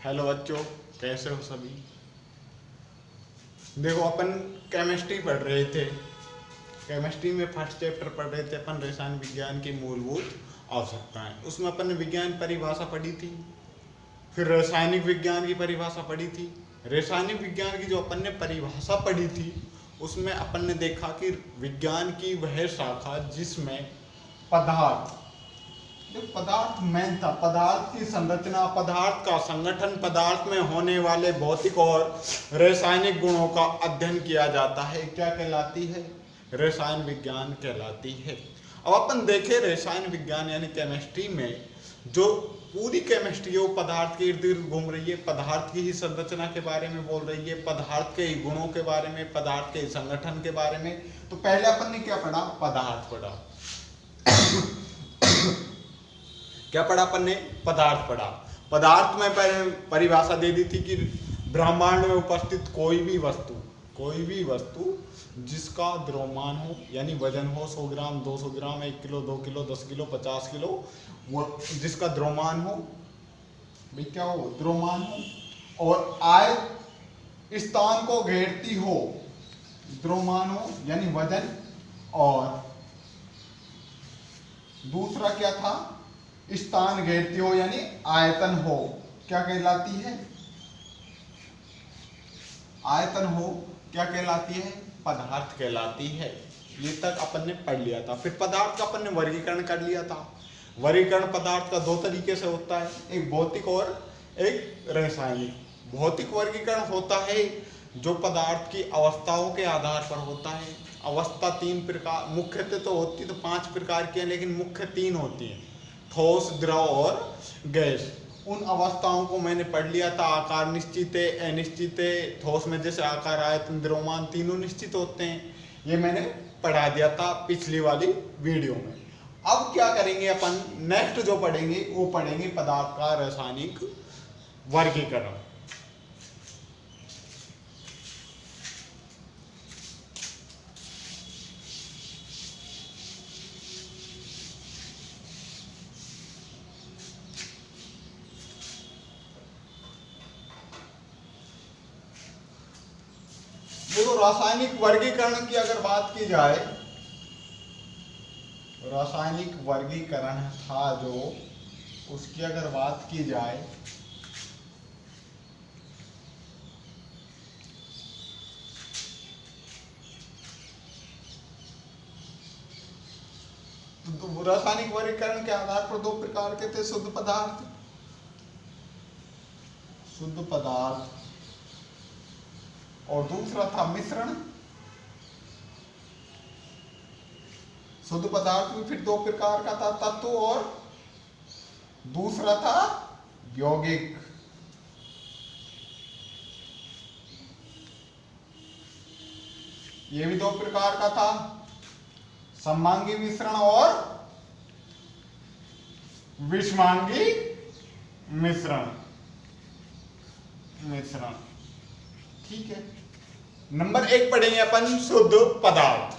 Hello बच्चों, कैसे हो सभी। देखो, अपन केमिस्ट्री पढ़ रहे थे। केमिस्ट्री में फर्स्ट चैप्टर पढ़ रहे थे अपन, रसायन विज्ञान की मूलभूत आवश्यकताएं। उसमें अपन ने विज्ञान परिभाषा पढ़ी थी, फिर रासायनिक विज्ञान की परिभाषा पढ़ी थी। रासायनिक विज्ञान की जो अपन ने परिभाषा पढ़ी थी, उसमें अपन ने देखा कि विज्ञान की वह शाखा जिसमें पदार्थ, जो पदार्थ मेन था, पदार्थ की संरचना, पदार्थ का संगठन, पदार्थ में होने वाले भौतिक और रासायनिक गुणों का अध्ययन किया जाता है, क्या कहलाती है? रसायन विज्ञान कहलाती है। अब अपन देखें रसायन विज्ञान यानी केमिस्ट्री में जो पूरी केमिस्ट्री है वो पदार्थ के इर्द गिर्द घूम रही है, पदार्थ की ही संरचना के बारे में बोल रही है, पदार्थ के गुणों के बारे में, पदार्थ के संगठन के बारे में। तो पहले अपन ने क्या पढ़ा? पदार्थ पढ़ा। क्या पढ़ा अपन ने? पदार्थ पढ़ा। पदार्थ में परिभाषा दे दी थी कि ब्रह्मांड में उपस्थित कोई भी वस्तु जिसका द्रव्यमान हो यानी वजन हो 100 ग्राम, 200 ग्राम, 1 किलो, 2 किलो, 10 किलो, 50 किलो, वो जिसका द्रव्यमान हो, भाई क्या हो? द्रव्यमान हो, और आयत स्थान को घेरती हो, द्रव्यमान हो यानी वजन, और दूसरा क्या था? स्थान घेरती हो यानी आयतन हो, क्या कहलाती है? आयतन हो, क्या कहलाती है? पदार्थ कहलाती है। ये तक अपन ने पढ़ लिया था। फिर पदार्थ का अपन ने वर्गीकरण कर लिया था। वर्गीकरण पदार्थ का दो तरीके से होता है, एक भौतिक और एक रासायनिक। भौतिक वर्गीकरण होता है जो पदार्थ की अवस्थाओं के आधार पर होता है। अवस्था 3 प्रकार, मुख्यतः तो होती तो 5 प्रकार की है, लेकिन मुख्य 3 होती है, ठोस, द्रव और गैस। उन अवस्थाओं को मैंने पढ़ लिया था। आकार निश्चित है, अनिश्चित है। ठोस में जैसे आकार, आयतन, द्रव्यमान तीनों निश्चित होते हैं। ये मैंने पढ़ा दिया था पिछली वाली वीडियो में। अब क्या करेंगे अपन? नेक्स्ट जो पढ़ेंगे वो पढ़ेंगे पदार्थ का रासायनिक वर्गीकरण। देखो, रासायनिक वर्गीकरण की अगर बात की जाए, रासायनिक वर्गीकरण था जो, उसकी अगर बात की जाए तो रासायनिक वर्गीकरण के आधार पर 2 प्रकार के थे, शुद्ध पदार्थ और दूसरा था मिश्रण। शुद्ध पदार्थ में फिर 2 प्रकार का था, तत्व और दूसरा था यौगिक। ये भी 2 प्रकार का था, सममांगी मिश्रण और विषमांगी मिश्रण। ठीक है। नंबर 1 पढ़ेंगे अपन शुद्ध पदार्थ।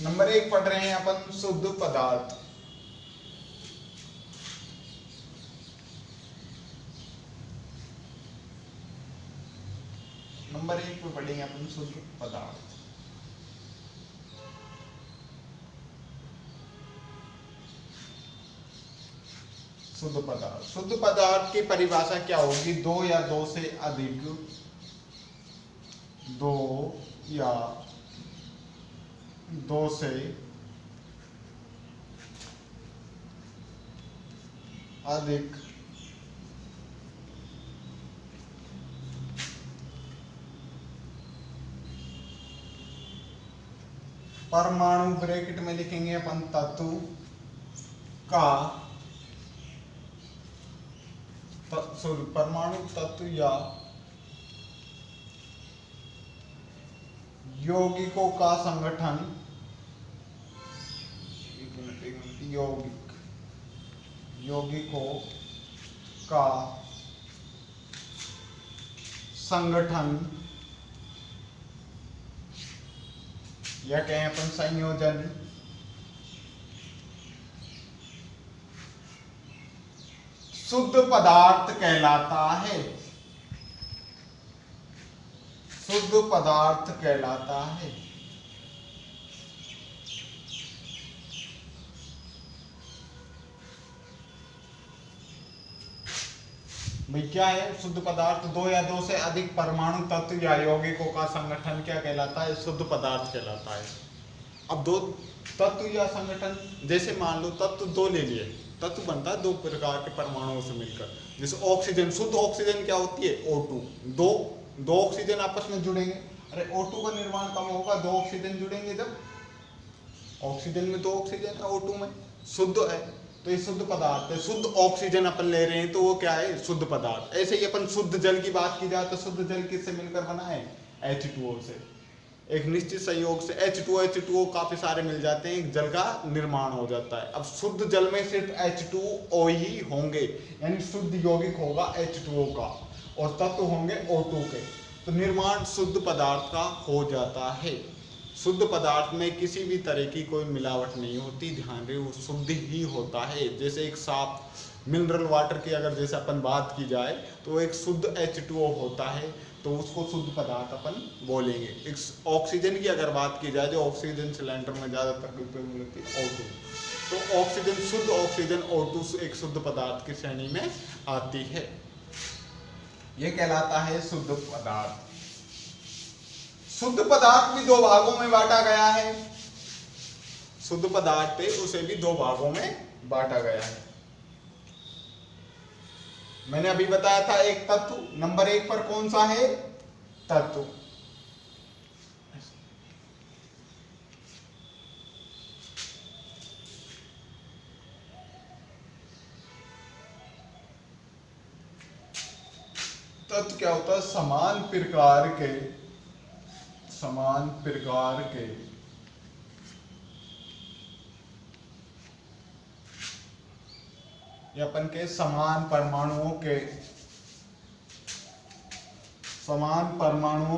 नंबर 1 पढ़ रहे हैं अपन शुद्ध पदार्थ। नंबर 1 पे पढ़ेंगे अपन शुद्ध पदार्थ। शुद्ध पदार्थ की परिभाषा क्या होगी? 2 या 2 से अधिक, 2 या 2 से अधिक परमाणु, ब्रैकेट में लिखेंगे अपन, तत्व का, परमाणु तत्व या यौगिकों का संगठन, यौगिकों का संगठन या कहें अपन संयोजन। शुद्ध पदार्थ कहलाता है, शुद्ध पदार्थ कहलाता है। भाई क्या है शुद्ध पदार्थ? दो या दो से अधिक परमाणु तत्व या यौगिकों का संगठन क्या कहलाता है? शुद्ध पदार्थ कहलाता है। अब दो तत्व या संगठन, जैसे मान लो तत्व दो ले लिए, तत्व बनता है दो प्रकार के परमाणुओं से मिलकर। जैसे ऑक्सीजन, शुद्ध ऑक्सीजन क्या होती है? O2। दो ऑक्सीजन आपस में जुड़ेंगे। अरे O2 का निर्माण कब होगा? दो ऑक्सीजन जुड़ेंगे जब। ऑक्सीजन में दो ऑक्सीजन है, O2 में, शुद्ध है, तो ये शुद्ध पदार्थ है। शुद्ध ऑक्सीजन अपन ले रहे हैं तो वो क्या है? शुद्ध पदार्थ। ऐसे ही अपन शुद्ध जल की बात की जाए तो शुद्ध जल किससे मिलकर बना है? H2O से। एक निश्चित संयोग से H2O काफी सारे मिल जाते हैं, एक जल का निर्माण हो जाता है। अब शुद्ध जल में सिर्फ H2O ही होंगे, यानी शुद्ध यौगिक होगा H2O का और तत्व होंगे O2 के, तो निर्माण शुद्ध पदार्थ का हो जाता है। शुद्ध पदार्थ में किसी भी तरह की कोई मिलावट नहीं होती, ध्यान रहे, वो शुद्ध ही होता है। जैसे एक साफ मिनरल वाटर की अगर जैसे अपन बात की जाए तो एक शुद्ध H2O होता है, तो उसको शुद्ध पदार्थ अपन बोलेंगे। एक ऑक्सीजन की अगर बात की जाए, जो ऑक्सीजन सिलेंडर में ज़्यादातर उपयोग में लगती है, O2, तो ऑक्सीजन, शुद्ध ऑक्सीजन O2 एक शुद्ध पदार्थ की श्रेणी में आती है। यह कहलाता है शुद्ध पदार्थ। शुद्ध पदार्थ भी दो भागों में बांटा गया है। शुद्ध पदार्थ है उसे भी दो भागों में बांटा गया है। मैंने अभी बताया था एक तत्व, नंबर 1 पर कौन सा है? तत्व। तत्व क्या होता है? समान प्रकार के या अपन के समान परमाणुओं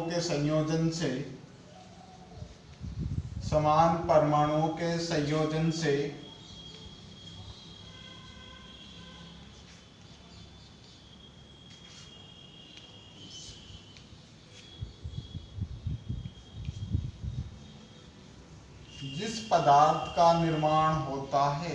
के संयोजन से जिस पदार्थ का निर्माण होता है,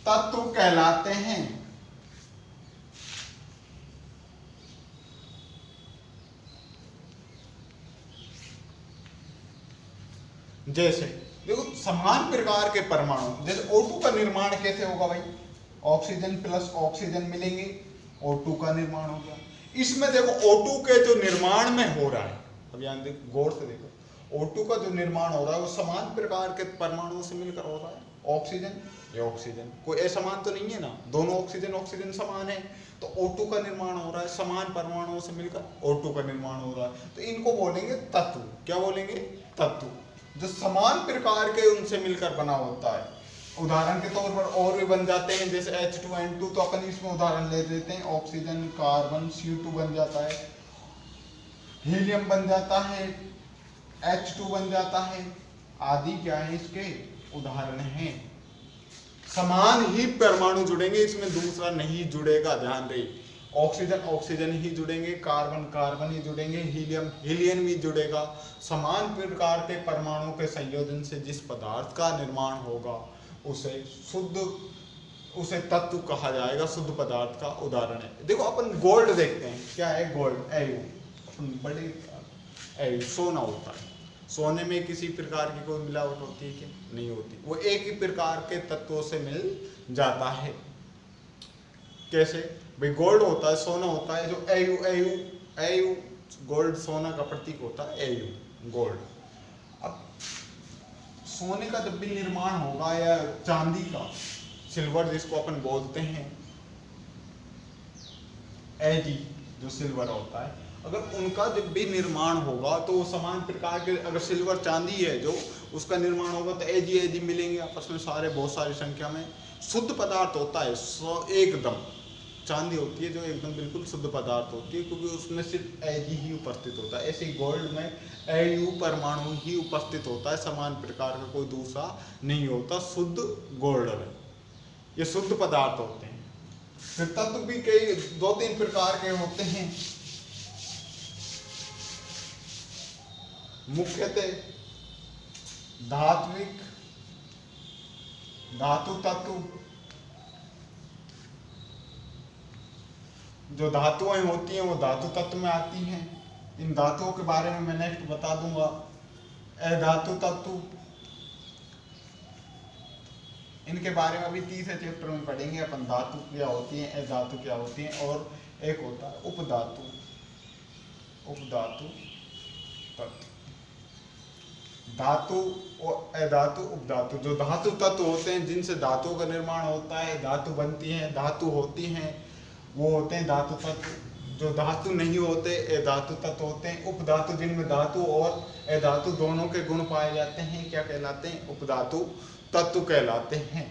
तत्व कहलाते हैं। जैसे देखो समान प्रकार के परमाणु, जैसे O2 का निर्माण कैसे होगा भाई? ऑक्सीजन प्लस ऑक्सीजन मिलेंगे, O2 का निर्माण हो गया। इसमें देखो O2 के जो निर्माण में हो रहा है, अब यहाँ देखो गौर से देखो, O2 का जो निर्माण हो रहा है वो समान प्रकार के परमाणुओं से मिलकर हो रहा है। ऑक्सीजन या ऑक्सीजन, कोई असमान तो नहीं है ना, दोनों ऑक्सीजन समान है, तो O2 का निर्माण हो रहा है, समान परमाणुओं से मिलकर O2 का निर्माण हो रहा है, तो इनको बोलेंगे तत्व। क्या बोलेंगे? तत्व, जो समान प्रकार के उनसे मिलकर बना होता है। उदाहरण के तौर पर और भी बन जाते हैं, जैसे H2N2, तो अपन इसमें उदाहरण ले लेते हैं, ऑक्सीजन, कार्बन, CO2 बन जाता है, हीलियम बन जाता है, H2 बन जाता है, आदि क्या है इसके उदाहरण हैं। समान ही परमाणु जुड़ेंगे, इसमें दूसरा नहीं जुड़ेगा, ध्यान रहे। ऑक्सीजन ही जुड़ेंगे, कार्बन ही जुड़ेंगे, हीलियम भी जुड़ेगा। समान प्रकार के परमाणु के संयोजन से जिस पदार्थ का निर्माण होगा उसे तत्व कहा जाएगा, शुद्ध पदार्थ का उदाहरण है। देखो अपन गोल्ड देखते हैं, क्या है गोल्ड? Au, बड़े Au, सोना होता है। सोने में किसी प्रकार की कोई मिलावट होती है क्या? नहीं होती, वो एक ही प्रकार के तत्वों से मिल जाता है। कैसे भाई? गोल्ड होता है, सोना होता है, जो Au गोल्ड, सोना का प्रतीक होता है Au, गोल्ड। अब सोने का जब भी निर्माण होगा या चांदी का, सिल्वर जिसको अपन बोलते हैं, Ag जो सिल्वर होता है, अगर उनका जब भी निर्माण होगा तो वो समान प्रकार के, अगर सिल्वर चांदी है जो उसका निर्माण होगा तो एजी मिलेंगे आपस में सारे, बहुत सारी संख्या में। शुद्ध पदार्थ होता है एकदम चांदी होती है जो एकदम बिल्कुल शुद्ध पदार्थ होती है, क्योंकि उसमें सिर्फ एज ही उपस्थित होता है। ऐसे ही गोल्ड में एयू परमाणु ही उपस्थित होता है, समान प्रकार का कोई दूसरा नहीं होता, शुद्ध गोल्ड है, ये शुद्ध पदार्थ होते हैं। फिर तत्व भी कई 2-3 प्रकार के होते हैं, मुख्यतः धात्विक, धातु तत्व। जो धातुएं होती हैं वो धातु तत्व में आती हैं। इन धातुओं के बारे में मैं नेक्स्ट बता दूंगा। अधातु तत्व, इनके बारे में अभी तीसरे चैप्टर में पढ़ेंगे अपन। धातु क्या होती हैं, अधातु क्या होती हैं, और एक होता है उपधातु, उपधातु तत्व। धातु और अधातु, उपधातु, जो धातु तत्व होते हैं जिनसे धातुओं का निर्माण होता है, धातु बनती हैं, धातु होती हैं, वो होते हैं धातु तत्व। जो धातु नहीं होते अधातु तत्व होते हैं। उपधातु, जिनमें धातु और अधातु दोनों के गुण पाए जाते हैं, क्या कहलाते हैं, उपधातु तत्व कहलाते हैं।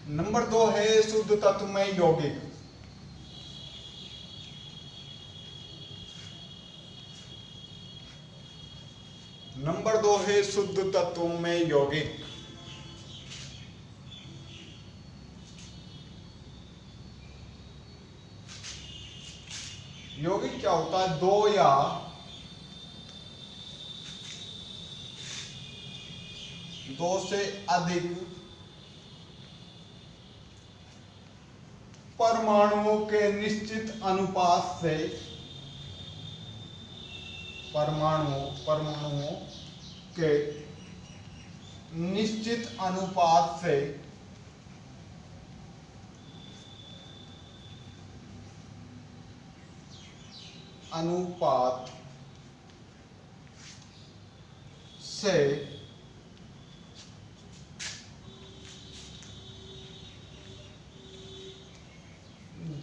नंबर 2 है शुद्ध तत्व में यौगिक। नंबर 2 है शुद्ध तत्वों में यौगिक। यौगिक क्या होता है, 2 या दो से अधिक परमाणुओं के निश्चित अनुपात से, परमाणुओं के निश्चित अनुपात से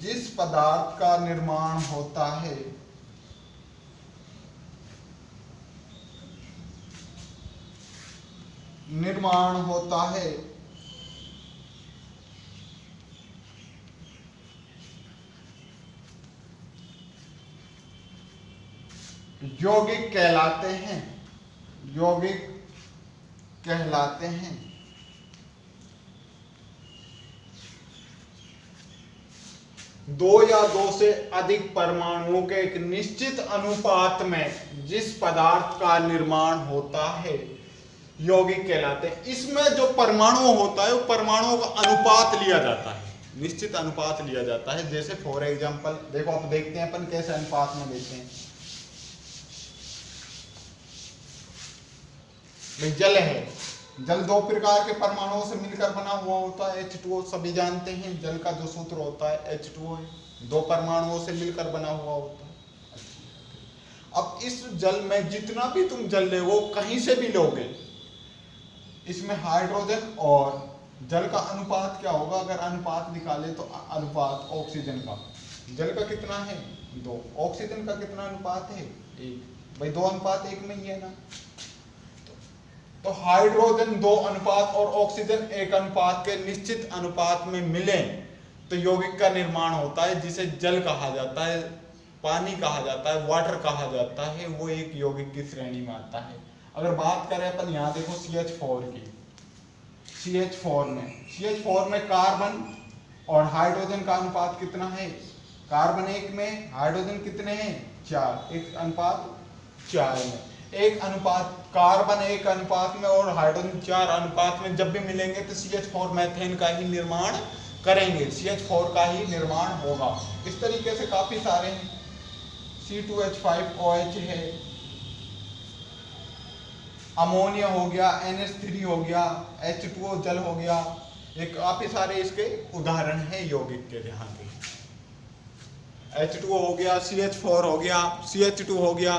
जिस पदार्थ का निर्माण होता है, यौगिक कहलाते हैं, यौगिक कहलाते हैं। दो या दो से अधिक परमाणुओं के एक निश्चित अनुपात में जिस पदार्थ का निर्माण होता है यौगिक कहलाते हैं। इसमें जो परमाणु होता है वो परमाणुओं का अनुपात लिया जाता है, निश्चित अनुपात लिया जाता है। जैसे फॉर एग्जांपल देखो, आप देखते हैं अपन कैसे अनुपात में लेते हैं। जल है, जल 2 प्रकार के परमाणुओं से मिलकर बना हुआ होता है, H2O, सभी जानते हैं जल का जो सूत्र होता है H2O है, 2 परमाणुओं से मिलकर बना हुआ होता है। अब इस जल में जितना भी तुम जल ले वो कहीं से भी लोगे, इसमें हाइड्रोजन और जल का अनुपात क्या होगा, अगर अनुपात निकाले तो अनुपात ऑक्सीजन का, जल का कितना है 2, ऑक्सीजन का कितना अनुपात है 1, भाई 2 अनुपात 1 में ही है ना। तो हाइड्रोजन 2 अनुपात और ऑक्सीजन 1 अनुपात के निश्चित अनुपात में मिले तो यौगिक का निर्माण होता है, जिसे जल कहा जाता है, पानी कहा जाता है, वाटर कहा जाता है। वो एक यौगिक की श्रेणी में आता है। अगर बात करें अपन यहाँ देखो CH4 की, CH4 में कार्बन और हाइड्रोजन का अनुपात कितना है, कार्बन 1 में, हाइड्रोजन कितने हैं 4, 1 अनुपात 4 में। 1 अनुपात कार्बन 1 अनुपात में और हाइड्रोजन 4 अनुपात में जब भी मिलेंगे तो CH4 मेथेन का ही निर्माण करेंगे, CH4 का ही निर्माण होगा। इस तरीके से काफी सारे हैं, C2H5OH है, अमोनिया हो गया, NH3 हो गया, H2O जल हो गया, ये काफी सारे इसके उदाहरण हैं यौगिक के। ध्यान दें, H2O हो गया, CH4 हो गया, CH2 हो गया,